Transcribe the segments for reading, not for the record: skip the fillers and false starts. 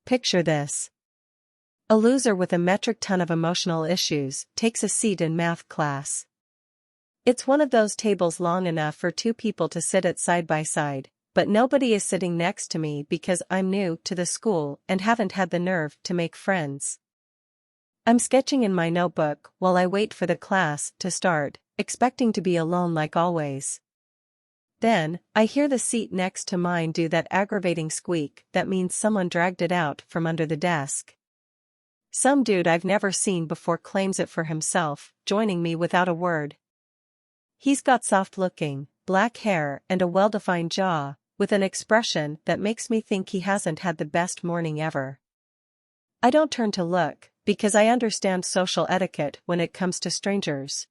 Picture this. A loser with a metric ton of emotional issues takes a seat in math class. It's one of those tables long enough for two people to sit at side by side, but nobody is sitting next to me because I'm new to the school and haven't had the nerve to make friends. I'm sketching in my notebook while I wait for the class to start, expecting to be alone like always. Then, I hear the seat next to mine do that aggravating squeak that means someone dragged it out from under the desk. Some dude I've never seen before claims it for himself, joining me without a word. He's got soft-looking, black hair and a well-defined jaw, with an expression that makes me think he hasn't had the best morning ever. I don't turn to look, because I understand social etiquette when it comes to strangers.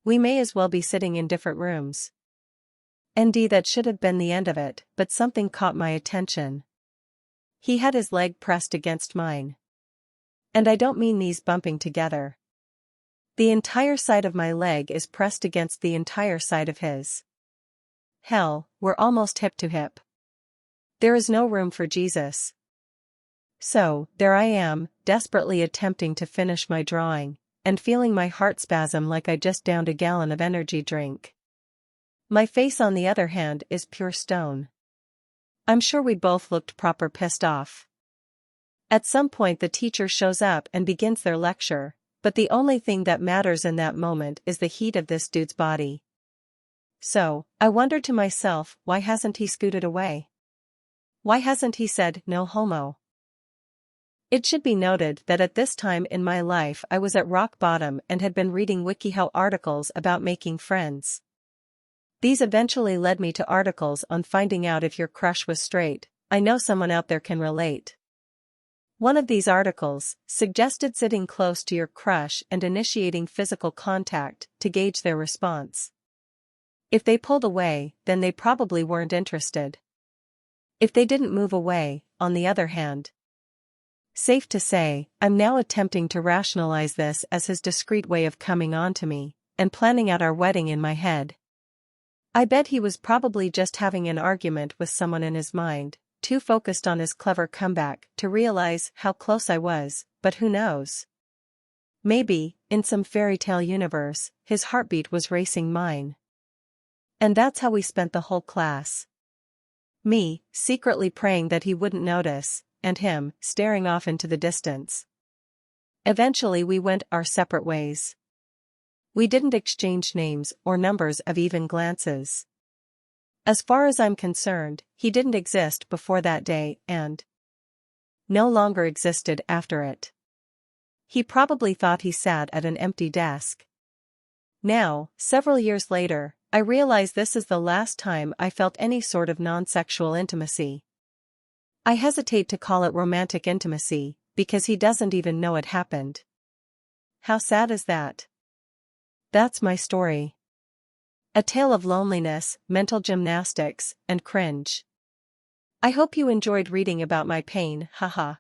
We may as well be sitting in different rooms. That should have been the end of it, but something caught my attention. He had his leg pressed against mine. And I don't mean knees bumping together. The entire side of my leg is pressed against the entire side of his. Hell, we're almost hip to hip. There is no room for Jesus. So, there I am, desperately attempting to finish my drawing, and feeling my heart spasm like I just downed a gallon of energy drink. My face on the other hand is pure stone. I'm sure we both looked proper pissed off. At some point the teacher shows up and begins their lecture, but the only thing that matters in that moment is the heat of this dude's body. So, I wondered to myself, why hasn't he scooted away? Why hasn't he said, no homo? It should be noted that at this time in my life I was at rock bottom and had been reading WikiHow articles about making friends. These eventually led me to articles on finding out if your crush was straight. I know someone out there can relate. One of these articles suggested sitting close to your crush and initiating physical contact to gauge their response. If they pulled away, then they probably weren't interested. If they didn't move away, on the other hand. Safe to say, I'm now attempting to rationalize this as his discreet way of coming on to me, and planning out our wedding in my head. I bet he was probably just having an argument with someone in his mind, too focused on his clever comeback to realize how close I was, but who knows? Maybe, in some fairy tale universe, his heartbeat was racing mine. And that's how we spent the whole class. Me, secretly praying that he wouldn't notice, and him, staring off into the distance. Eventually we went our separate ways. We didn't exchange names or numbers of even glances. As far as I'm concerned, he didn't exist before that day and no longer existed after it. He probably thought he sat at an empty desk. Now, several years later, I realize this is the last time I felt any sort of non-sexual intimacy. I hesitate to call it romantic intimacy, because he doesn't even know it happened. How sad is that? That's my story. A tale of loneliness, mental gymnastics, and cringe. I hope you enjoyed reading about my pain, haha.